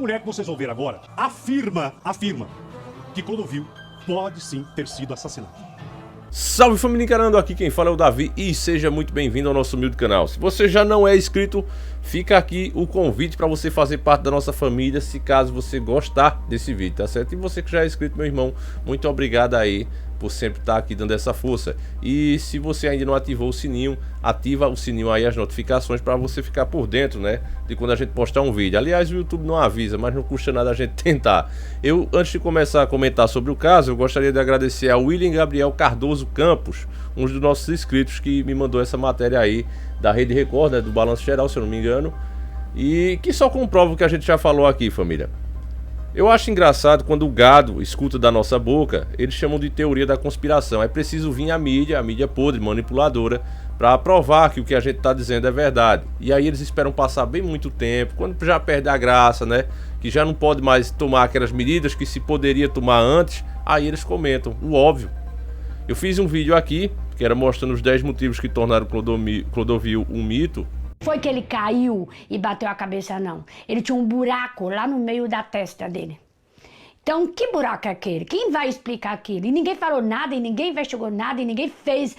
mulher que vocês vão ver agora afirma que Clodovil pode sim ter sido assassinado. Salve família encarando, aqui quem fala é o Davi e seja muito bem-vindo ao nosso humilde canal. Se você já não é inscrito, fica aqui o convite para você fazer parte da nossa família, se caso você gostar desse vídeo, tá certo? E você que já é inscrito, meu irmão, muito obrigado aí por sempre estar aqui dando essa força. E se você ainda não ativou o sininho, ativa o sininho aí, as notificações, para você ficar por dentro, né, de quando a gente postar um vídeo. Aliás, o YouTube não avisa, mas não custa nada a gente tentar. Eu, antes de começar a comentar sobre o caso, eu gostaria de agradecer ao William Gabriel Cardoso Campos, um dos nossos inscritos, que me mandou essa matéria aí da Rede Record, né, do Balanço Geral, se eu não me engano, e que só comprova o que a gente já falou aqui, família. Eu acho engraçado quando o gado escuta da nossa boca, eles chamam de teoria da conspiração. É preciso vir a mídia podre, manipuladora, para provar que o que a gente está dizendo é verdade. E aí eles esperam passar bem muito tempo, quando já perde a graça, né? Que já não pode mais tomar aquelas medidas que se poderia tomar antes, aí eles comentam o óbvio. Eu fiz um vídeo aqui, que era mostrando os 10 motivos que tornaram Clodovil um mito. Foi que ele caiu e bateu a cabeça, não. Ele tinha um buraco lá no meio da testa dele. Então, que buraco é aquele? Quem vai explicar aquilo? E ninguém falou nada, e ninguém investigou nada, e ninguém fez,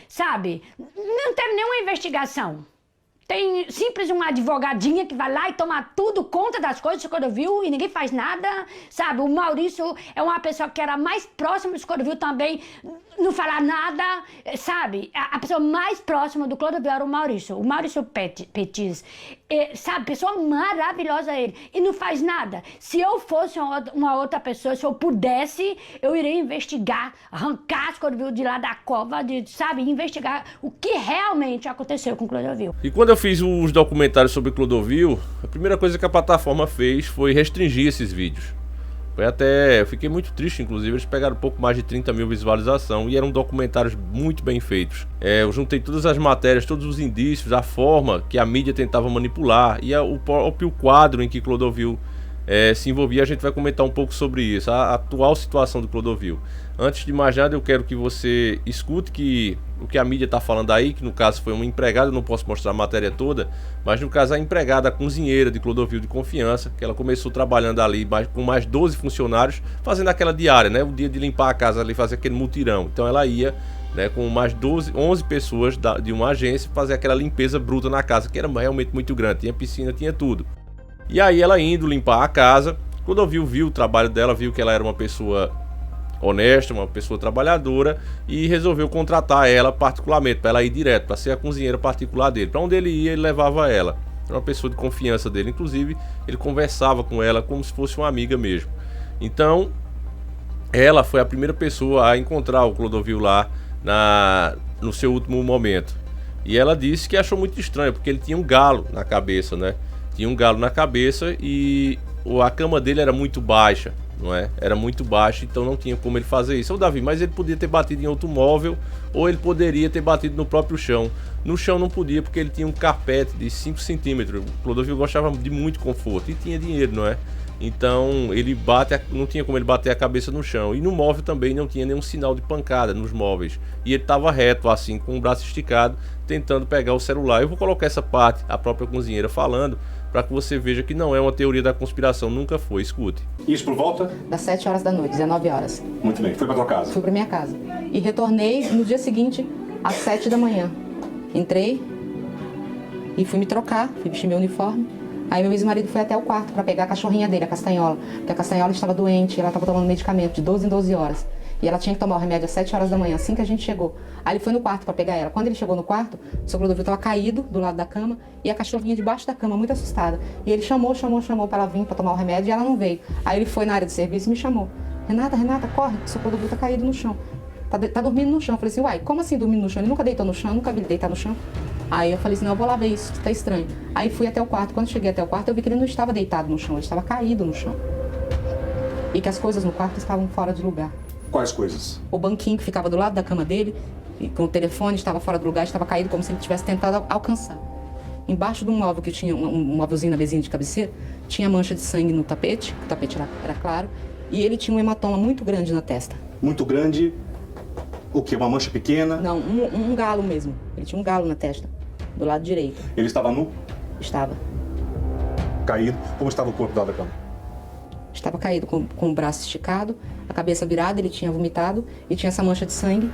sabe? Não teve nenhuma investigação. Tem simples uma advogadinha que vai lá e toma tudo conta das coisas do Clodovil e ninguém faz nada, sabe? O Maurício é uma pessoa que era mais próxima do Clodovil também, não fala nada, sabe? A pessoa mais próxima do Clodovil era o Maurício Petis, sabe? Pessoa maravilhosa ele, e não faz nada. Se eu fosse uma outra pessoa, se eu pudesse, eu iria investigar, arrancar o Clodovil de lá da cova, sabe? Investigar o que realmente aconteceu com o Clodovil. E quando eu fiz os documentários sobre Clodovil, a primeira coisa que a plataforma fez foi restringir esses vídeos. Eu fiquei muito triste, inclusive, eles pegaram um pouco mais de 30 mil visualizações e eram documentários muito bem feitos. Eu juntei todas as matérias, todos os indícios, a forma que a mídia tentava manipular e o próprio quadro em que Clodovil se envolvia. A gente vai comentar um pouco sobre isso, a atual situação do Clodovil. Antes de mais nada, eu quero que você escute o que a mídia está falando aí, que no caso foi uma empregada, eu não posso mostrar a matéria toda, mas no caso a empregada, a cozinheira de Clodovil de confiança, que ela começou trabalhando ali com mais 12 funcionários, fazendo aquela diária, né, o dia de limpar a casa ali, fazer aquele mutirão. Então ela ia, né, com mais 11 pessoas de uma agência, fazer aquela limpeza bruta na casa, que era realmente muito grande, tinha piscina, tinha tudo. E aí ela indo limpar a casa, Clodovil viu o trabalho dela, viu que ela era uma pessoa honesta, uma pessoa trabalhadora, e resolveu contratar ela particularmente, para ela ir direto, para ser a cozinheira particular dele. Para onde ele ia, ele levava ela. Era uma pessoa de confiança dele, inclusive ele conversava com ela como se fosse uma amiga mesmo. Então ela foi a primeira pessoa a encontrar o Clodovil lá no seu último momento. E ela disse que achou muito estranho, porque ele tinha um galo na cabeça, né? Tinha um galo na cabeça e a cama dele era muito baixa, não é? Era muito baixa, então não tinha como ele fazer isso. Ô Davi, mas ele podia ter batido em outro móvel, ou ele poderia ter batido no próprio chão. No chão não podia, porque ele tinha um carpete de 5 centímetros. O Clodovil gostava de muito conforto e tinha dinheiro, não é? Então não tinha como ele bater a cabeça no chão. E no móvel também não tinha nenhum sinal de pancada nos móveis. E ele estava reto, assim, com o braço esticado, tentando pegar o celular. Eu vou colocar essa parte, a própria cozinheira falando, para que você veja que não é uma teoria da conspiração, nunca foi. Escute. Isso por volta? Das 7 horas da noite, 19 horas. Muito bem. Foi para tua casa? Fui para minha casa. E retornei no dia seguinte, às 7 da manhã. Entrei e fui me trocar, fui vestir meu uniforme. Aí meu ex-marido foi até o quarto para pegar a cachorrinha dele, a Castanhola. Porque a Castanhola estava doente, ela estava tomando medicamento de 12 em 12 horas. E ela tinha que tomar o remédio às 7 horas da manhã, assim que a gente chegou. Aí ele foi no quarto para pegar ela. Quando ele chegou no quarto, o seu Clodovil estava caído do lado da cama e a cachorrinha debaixo da cama, muito assustada. E ele chamou para ela vir para tomar o remédio e ela não veio. Aí ele foi na área de serviço e me chamou. Renata, corre, o seu Clodovil está caído no chão. Tá dormindo no chão. Eu falei assim, uai, como assim dormindo no chão? Ele nunca deitou no chão, nunca vi ele deitar no chão. Aí eu falei assim, não, eu vou lá ver isso, tá estranho. Aí fui até o quarto. Quando cheguei até o quarto, eu vi que ele não estava deitado no chão, ele estava caído no chão. E que as coisas no quarto estavam fora de lugar. Quais coisas? O banquinho que ficava do lado da cama dele, e com o telefone, estava fora do lugar, estava caído como se ele tivesse tentado alcançar. Embaixo de um móvel que tinha, um móvelzinho na mesinha de cabeceira, tinha mancha de sangue no tapete, o tapete era claro, e ele tinha um hematoma muito grande na testa. Muito grande? O quê? Uma mancha pequena? Não, um galo mesmo. Ele tinha um galo na testa, do lado direito. Ele estava nu? Estava. caído. Como estava o corpo dela da cama? Estava caído com o braço esticado, a cabeça virada, ele tinha vomitado e tinha essa mancha de sangue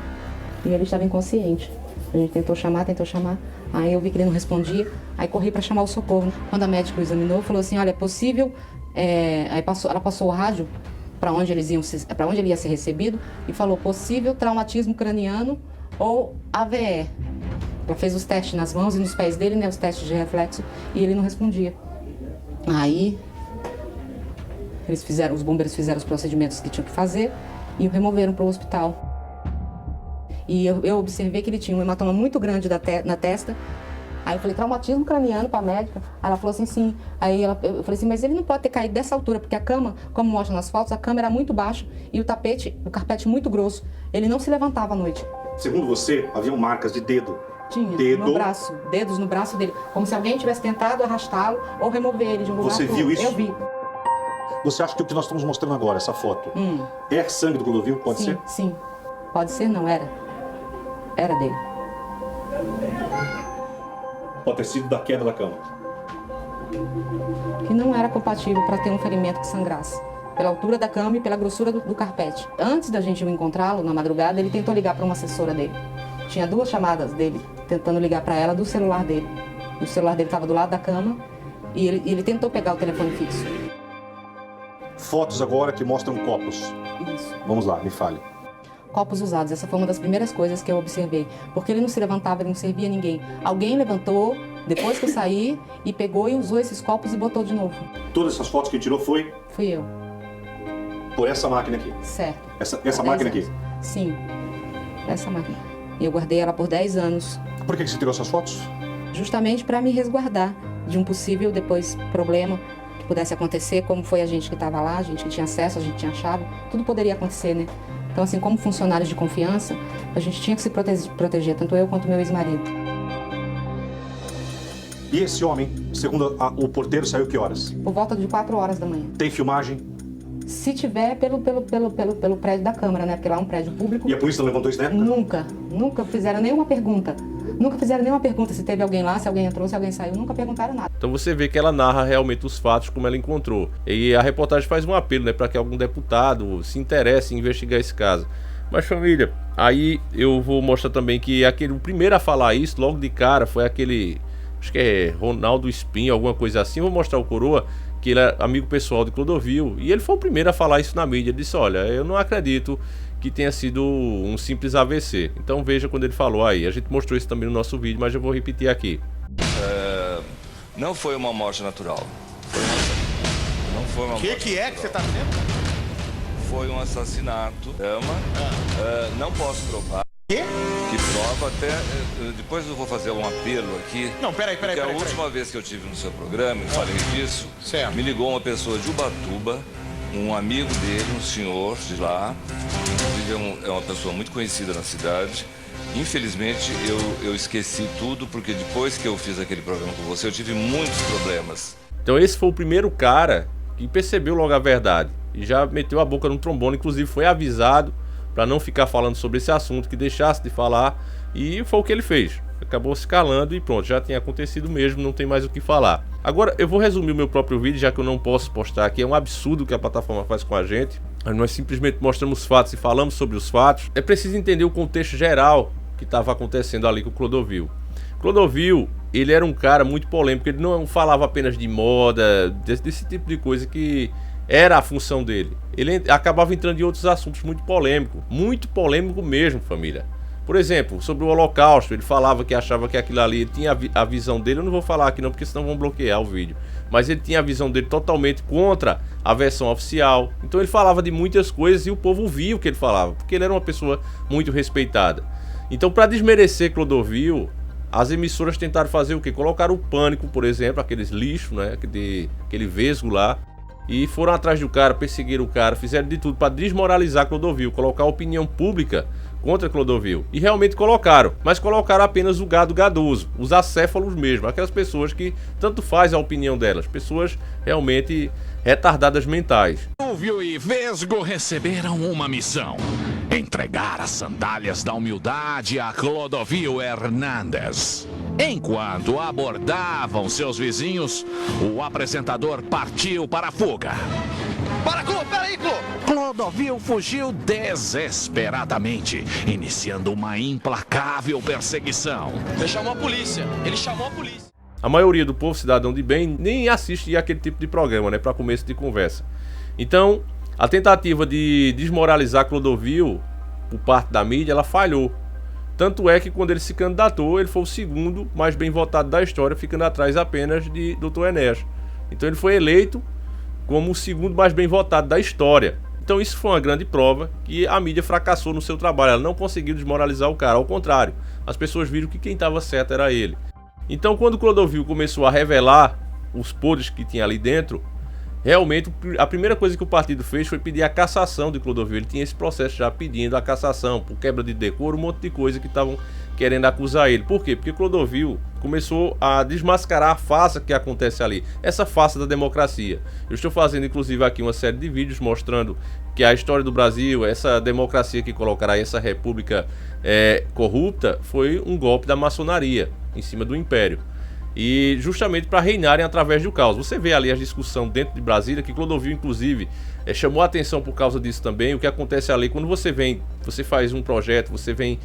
e ele estava inconsciente. A gente tentou chamar, aí eu vi que ele não respondia, aí corri para chamar o socorro. Quando a médica o examinou, falou assim, olha, é possível, ela passou o rádio para onde ele ia ser recebido e falou possível traumatismo craniano ou AVE. Ela fez os testes nas mãos e nos pés dele, né, os testes de reflexo, e ele não respondia. Aí os bombeiros fizeram os procedimentos que tinham que fazer e o removeram para o hospital. E eu observei que ele tinha um hematoma muito grande na testa. Aí eu falei, traumatismo craniano para a médica. Aí ela falou assim, sim. Aí eu falei assim, mas ele não pode ter caído dessa altura, porque a cama, como mostra nas fotos, a cama era muito baixa e o carpete muito grosso. Ele não se levantava à noite. Segundo você, haviam marcas de dedo. Tinha, no braço, dedos no braço dele, como se alguém tivesse tentado arrastá-lo ou remover ele de um lugar. Você viu isso? Eu vi. Você acha que o que nós estamos mostrando agora, essa foto, é sangue do Clodovil? Pode ser? Sim. Pode ser, não, era. Era dele. Pode ter sido da queda da cama. Que não era compatível para ter um ferimento que sangrasse. Pela altura da cama e pela grossura do carpete. Antes da gente encontrá-lo, na madrugada, ele tentou ligar para uma assessora dele. Tinha 2 chamadas dele, tentando ligar para ela do celular dele. O celular dele estava do lado da cama e ele tentou pegar o telefone fixo. Fotos agora que mostram copos. Isso. Vamos lá, me fale. Copos usados, essa foi uma das primeiras coisas que eu observei. Porque ele não se levantava, ele não servia a ninguém. Alguém levantou, depois que eu saí, e pegou e usou esses copos e botou de novo. Todas essas fotos que ele tirou foi Fui eu. por essa máquina aqui? Certo. Essa máquina aqui? Sim, essa máquina. E eu guardei ela por 10 anos. Por que você tirou essas fotos? Justamente para me resguardar de um possível depois problema que pudesse acontecer, como foi a gente que estava lá, a gente que tinha acesso, a gente tinha chave, tudo poderia acontecer, né? Então, assim, como funcionários de confiança, a gente tinha que se proteger, tanto eu quanto meu ex-marido. E esse homem, segundo o porteiro, saiu que horas? Por volta de 4 horas da manhã. Tem filmagem? Se tiver pelo prédio da Câmara, né? Porque lá é um prédio público. E a polícia não levantou isso, né? Nunca fizeram nenhuma pergunta. Nunca fizeram nenhuma pergunta se teve alguém lá, se alguém entrou, se alguém saiu. Nunca perguntaram nada. Então você vê que ela narra realmente os fatos como ela encontrou. E a reportagem faz um apelo, né, para que algum deputado se interesse em investigar esse caso. Mas família, aí eu vou mostrar também que o primeiro a falar isso, logo de cara, foi aquele, acho que é Ronaldo Espinho, alguma coisa assim. Eu vou mostrar o coroa, que ele é amigo pessoal de Clodovil, e ele foi o primeiro a falar isso na mídia. Ele disse, olha, eu não acredito que tenha sido um simples AVC. Então veja quando ele falou aí. A gente mostrou isso também no nosso vídeo, mas eu vou repetir aqui. Não foi uma morte natural. Não foi uma morte que é que você tá dizendo? Foi um assassinato. Não posso provar. Quê? Que prova até... Depois eu vou fazer um apelo aqui. Não, peraí. Porque a última vez que eu tive no seu programa, e falei disso, Certo. me ligou uma pessoa de Ubatuba, um amigo dele, um senhor de lá, inclusive é uma pessoa muito conhecida na cidade. Infelizmente eu esqueci tudo, porque depois que eu fiz aquele programa com você, eu tive muitos problemas. Então esse foi o primeiro cara que percebeu logo a verdade e já meteu a boca no trombone, inclusive foi avisado para não ficar falando sobre esse assunto, que deixasse de falar, e foi o que ele fez. Acabou se calando e pronto, já tinha acontecido mesmo, não tem mais o que falar. Agora eu vou resumir o meu próprio vídeo, já que eu não posso postar aqui. É um absurdo o que a plataforma faz com a gente. Nós simplesmente mostramos fatos e falamos sobre os fatos. É preciso entender o contexto geral que estava acontecendo ali com o Clodovil. Clodovil, ele era um cara muito polêmico, ele não falava apenas de moda, desse tipo de coisa que era a função dele. Ele acabava entrando em outros assuntos muito polêmico mesmo, família. Por exemplo, sobre o Holocausto, ele falava que achava que aquilo ali, ele tinha a visão dele, eu não vou falar aqui não, porque senão vão bloquear o vídeo, mas ele tinha a visão dele totalmente contra a versão oficial. Então ele falava de muitas coisas e o povo via o que ele falava, porque ele era uma pessoa muito respeitada. Então, para desmerecer Clodovil, as emissoras tentaram fazer o quê? Colocaram o Pânico, por exemplo, aqueles lixos, né, aquele vesgo lá, e foram atrás do cara, perseguiram o cara, fizeram de tudo para desmoralizar Clodovil, colocar a opinião pública contra Clodovil. E realmente colocaram, mas colocaram apenas o gado gadoso, os acéfalos mesmo, aquelas pessoas que tanto faz a opinião delas, pessoas realmente retardadas mentais. Clodovil e Vesgo receberam uma missão. entregar as sandálias da humildade a Clodovil Hernandes. Enquanto abordavam seus vizinhos, o apresentador partiu para a fuga. Para, Clô! Peraí, Clô! Clodovil fugiu desesperadamente, iniciando uma implacável perseguição. Ele chamou a polícia. A maioria do povo cidadão de bem nem assiste aquele tipo de programa, né, para começo de conversa. Então, a tentativa de desmoralizar Clodovil por parte da mídia, ela falhou. Tanto é que quando ele se candidatou, ele foi o segundo mais bem votado da história, ficando atrás apenas de Dr. Enéas. Então ele foi eleito como o segundo mais bem votado da história. Então isso foi uma grande prova que a mídia fracassou no seu trabalho. Ela não conseguiu desmoralizar o cara, ao contrário. As pessoas viram que quem estava certo era ele. Então quando Clodovil começou a revelar os podres que tinha ali dentro, realmente a primeira coisa que o partido fez foi pedir a cassação de Clodovil. Ele tinha esse processo já pedindo a cassação por quebra de decoro, um monte de coisa que estavam querendo acusar ele. Por quê? Porque Clodovil começou a desmascarar a farsa que acontece ali, essa farsa da democracia. Eu estou fazendo inclusive aqui uma série de vídeos mostrando que a história do Brasil, essa democracia que colocará essa república corrupta, foi um golpe da maçonaria em cima do império. E justamente para reinarem através do caos. Você vê ali a discussão dentro de Brasília, que Clodovil inclusive chamou a atenção por causa disso também. O que acontece ali, quando você faz um projeto, você vem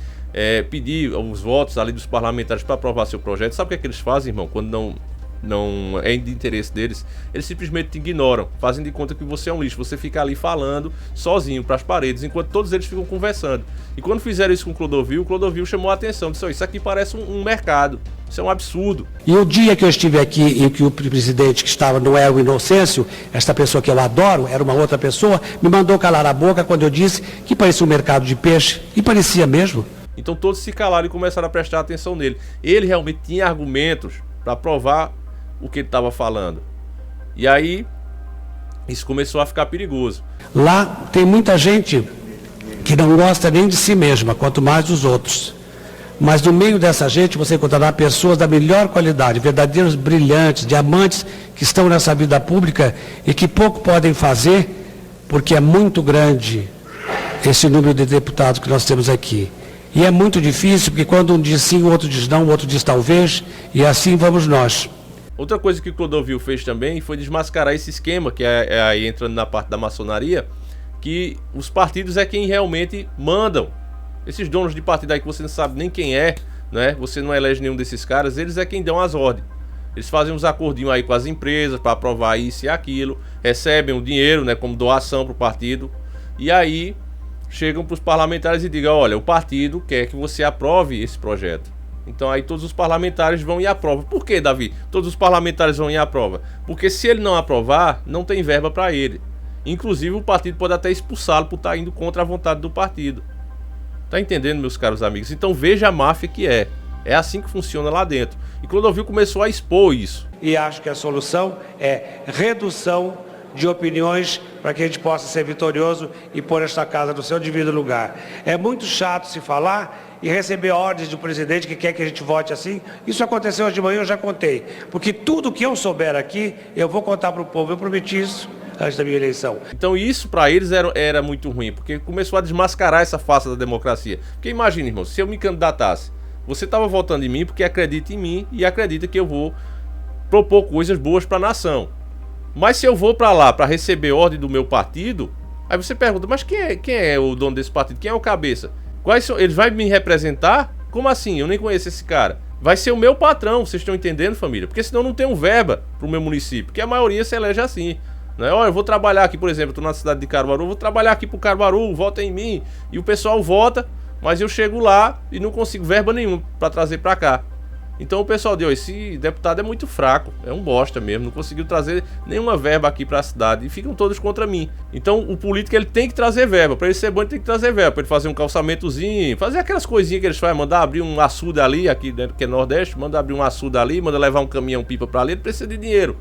pedir os votos ali dos parlamentares para aprovar seu projeto. Sabe o que eles fazem, irmão? Quando não é de interesse deles, eles simplesmente te ignoram, fazem de conta que você é um lixo. Você fica ali falando sozinho para as paredes, enquanto todos eles ficam conversando. E quando fizeram isso com Clodovil chamou a atenção, disse: isso aqui parece um mercado, isso é um absurdo. E o dia que eu estive aqui e que o presidente que estava não era o Inocêncio, esta pessoa que eu adoro, era uma outra pessoa, me mandou calar a boca quando eu disse que parecia um mercado de peixe, e parecia mesmo. Então todos se calaram e começaram a prestar atenção nele. Ele realmente tinha argumentos para provar o que ele estava falando. E aí isso começou a ficar perigoso. Lá tem muita gente que não gosta nem de si mesma, quanto mais dos outros. Mas no meio dessa gente você encontrará pessoas da melhor qualidade, verdadeiros brilhantes, diamantes que estão nessa vida pública e que pouco podem fazer, porque é muito grande esse número de deputados que nós temos aqui. E é muito difícil, porque quando um diz sim, o outro diz não, o outro diz talvez, e assim vamos nós. Outra coisa que Clodovil fez também foi desmascarar esse esquema, que é aí entrando na parte da maçonaria, que os partidos é quem realmente mandam. Esses donos de partido aí que você não sabe nem quem é, né? Você não elege nenhum desses caras, eles é quem dão as ordens. Eles fazem uns acordinhos aí com as empresas para aprovar isso e aquilo, recebem o dinheiro, né, como doação para o partido, e aí chegam para os parlamentares e digam: olha, o partido quer que você aprove esse projeto. Então aí todos os parlamentares vão e aprovam. Por que, Davi? Todos os parlamentares vão e aprovam? Porque se ele não aprovar, não tem verba para ele. Inclusive o partido pode até expulsá-lo por estar indo contra a vontade do partido. Tá entendendo, meus caros amigos? Então veja a máfia que é. É assim que funciona lá dentro. E Clodovil começou a expor isso. E acho que a solução é redução de opiniões para que a gente possa ser vitorioso e pôr esta casa no seu devido lugar. É muito chato se falar e receber ordens do presidente que quer que a gente vote assim. Isso aconteceu hoje de manhã, eu já contei. Porque tudo que eu souber aqui, eu vou contar para o povo. Eu prometi isso antes da minha eleição. Então isso para eles era muito ruim, porque começou a desmascarar essa farsa da democracia. Porque imagina, irmão, se eu me candidatasse, você estava votando em mim porque acredita em mim e acredita que eu vou propor coisas boas para a nação. Mas se eu vou para lá para receber ordem do meu partido, aí você pergunta: mas quem é o dono desse partido? Quem é o cabeça? Ele vai me representar? Como assim? Eu nem conheço esse cara. Vai ser o meu patrão, vocês estão entendendo, família? Porque senão não tem verba para o meu município, porque a maioria se elege assim. Né? Olha, eu vou trabalhar aqui, por exemplo, estou na cidade de Caruaru, vou trabalhar aqui pro Caruaru, vota em mim. E o pessoal vota, mas eu chego lá e não consigo verba nenhuma para trazer para cá. Então o pessoal diz: esse deputado é muito fraco, é um bosta mesmo, não conseguiu trazer nenhuma verba aqui para a cidade e ficam todos contra mim. Então o político ele tem que trazer verba, para ele ser bom ele tem que trazer verba, para ele fazer um calçamentozinho, fazer aquelas coisinhas que eles fazem, mandar abrir um açude ali, aqui dentro que é Nordeste, manda abrir um açude ali, manda levar um caminhão pipa para ali, ele precisa de dinheiro.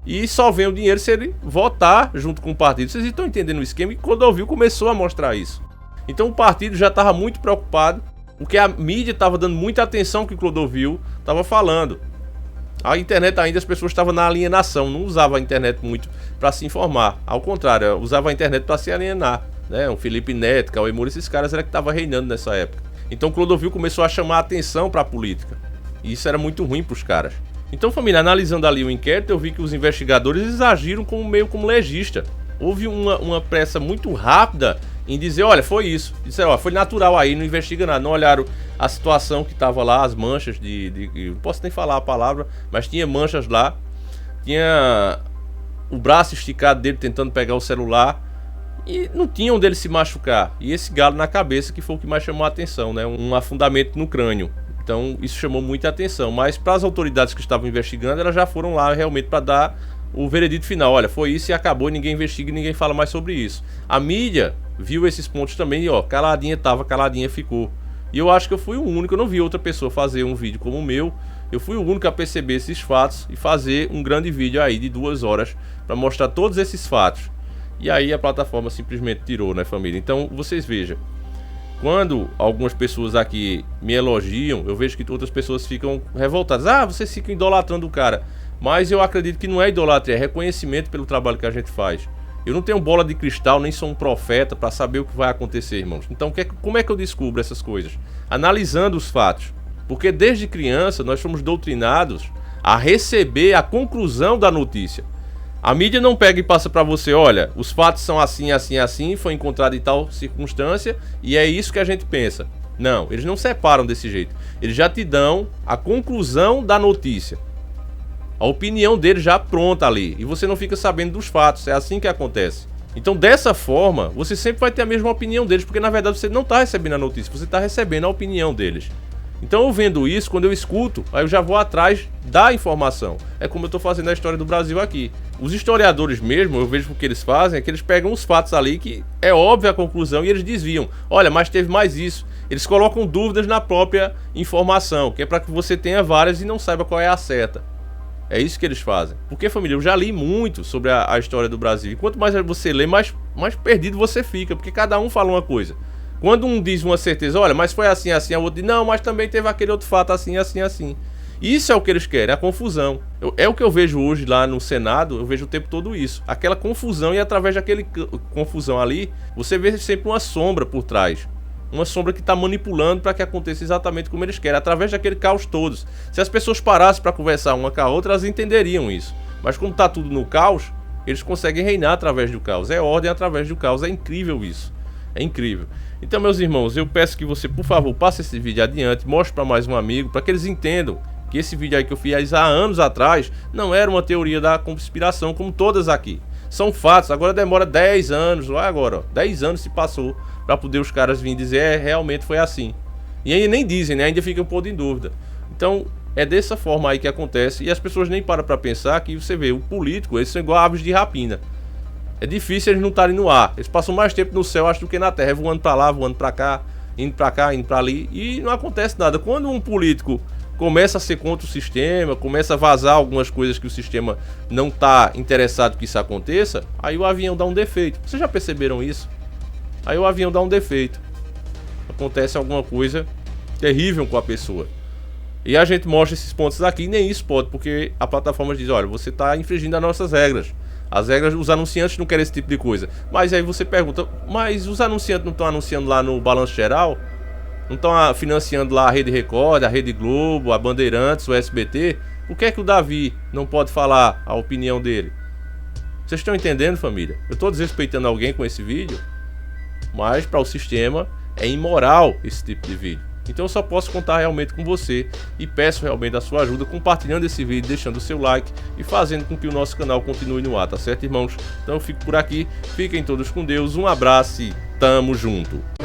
E só vem o dinheiro se ele votar junto com o partido. Vocês estão entendendo o esquema? E Clodovil começou a mostrar isso. Então o partido já estava muito preocupado, porque a mídia estava dando muita atenção ao que Clodovil estava falando. A internet ainda, as pessoas estavam na alienação, não usavam a internet muito para se informar. Ao contrário, usava a internet para se alienar. né? Um Felipe Neto, Cauê Moura, esses caras era que estavam reinando nessa época. Então Clodovil começou a chamar a atenção para a política. E isso era muito ruim para os caras. Então, família, analisando ali o inquérito, eu vi que os investigadores agiram meio como legista. Houve uma pressa muito rápida em dizer, olha, foi isso. Disseram, ó, foi natural aí, não investiga nada. Não olharam a situação que estava lá, as manchas não posso nem falar a palavra, mas tinha manchas lá. Tinha o braço esticado dele tentando pegar o celular. E não tinha onde ele se machucar. E esse galo na cabeça que foi o que mais chamou a atenção, né? Um afundamento no crânio. Então isso chamou muita atenção. Mas para as autoridades que estavam investigando, elas já foram lá realmente para dar o veredito final. Olha, foi isso e acabou, ninguém investiga e ninguém fala mais sobre isso. A mídia viu esses pontos também e ó, caladinha tava, caladinha ficou. E eu acho que eu fui o único, eu não vi outra pessoa fazer um vídeo como o meu. Eu fui o único a perceber esses fatos e fazer um grande vídeo aí de 2 horas para mostrar todos esses fatos. E aí a plataforma simplesmente tirou, né, família? Então vocês vejam, quando algumas pessoas aqui me elogiam, eu vejo que outras pessoas ficam revoltadas. Ah, vocês ficam idolatrando o cara. Mas eu acredito que não é idolatria, é reconhecimento pelo trabalho que a gente faz. Eu não tenho bola de cristal, nem sou um profeta para saber o que vai acontecer, irmãos. Então como é que eu descubro essas coisas? Analisando os fatos. Porque desde criança nós fomos doutrinados a receber a conclusão da notícia. A mídia não pega e passa para você, olha, os fatos são assim, assim, assim, foi encontrado em tal circunstância e é isso que a gente pensa. Não, eles não separam desse jeito. Eles já te dão a conclusão da notícia. A opinião deles já pronta ali. E você não fica sabendo dos fatos, é assim que acontece. Então dessa forma, você sempre vai ter a mesma opinião deles, porque na verdade você não está recebendo a notícia, você está recebendo a opinião deles. Então eu vendo isso, quando eu escuto, aí eu já vou atrás da informação. É como eu estou fazendo a história do Brasil aqui. Os historiadores mesmo, eu vejo o que eles fazem, é que eles pegam os fatos ali que é óbvia a conclusão e eles desviam. Olha, mas teve mais isso. Eles colocam dúvidas na própria informação, que é para que você tenha várias e não saiba qual é a certa. É isso que eles fazem. Porque, família, eu já li muito sobre a história do Brasil. E quanto mais você lê, mais perdido você fica, porque cada um fala uma coisa. Quando um diz uma certeza, olha, mas foi assim, assim, o outro diz, não, mas também teve aquele outro fato assim, assim, assim. Isso é o que eles querem, a confusão. É o que eu vejo hoje lá no Senado, eu vejo o tempo todo isso. Aquela confusão, e através daquela confusão ali, você vê sempre uma sombra por trás. Uma sombra que está manipulando para que aconteça exatamente como eles querem, através daquele caos todo. Se as pessoas parassem para conversar uma com a outra, elas entenderiam isso. Mas como está tudo no caos, eles conseguem reinar através do caos. É ordem através do caos, é incrível isso. É incrível. Então, meus irmãos, eu peço que você, por favor, passe esse vídeo adiante, mostre para mais um amigo, para que eles entendam que esse vídeo aí que eu fiz há anos atrás não era uma teoria da conspiração como todas aqui. São fatos, agora demora 10 anos, olha agora, ó, 10 anos se passou para poder os caras virem dizer, realmente foi assim. E aí nem dizem, né? Ainda fica um pouco em dúvida. Então, é dessa forma aí que acontece e as pessoas nem param para pensar que você vê, o político, eles são igual aves de rapina. É difícil eles não estarem no ar. Eles passam mais tempo no céu, acho, do que na terra. É voando pra lá, voando pra cá, indo pra ali. E não acontece nada. Quando um político começa a ser contra o sistema, começa a vazar algumas coisas que o sistema não está interessado que isso aconteça, aí o avião dá um defeito. Vocês já perceberam isso? Aí o avião dá um defeito. Acontece alguma coisa terrível com a pessoa. E a gente mostra esses pontos aqui, e nem isso pode, porque a plataforma diz, olha, você está infringindo as nossas regras. As regras, os anunciantes não querem esse tipo de coisa. Mas aí você pergunta, mas os anunciantes não estão anunciando lá no Balanço Geral? Não estão financiando lá a Rede Record, a Rede Globo, a Bandeirantes, o SBT? Por que é que o Davi não pode falar a opinião dele? Vocês estão entendendo, família? Eu estou desrespeitando alguém com esse vídeo, mas para o sistema é imoral esse tipo de vídeo. Então eu só posso contar realmente com você e peço realmente a sua ajuda compartilhando esse vídeo, deixando o seu like e fazendo com que o nosso canal continue no ar, tá certo, irmãos? Então eu fico por aqui, fiquem todos com Deus, um abraço e tamo junto!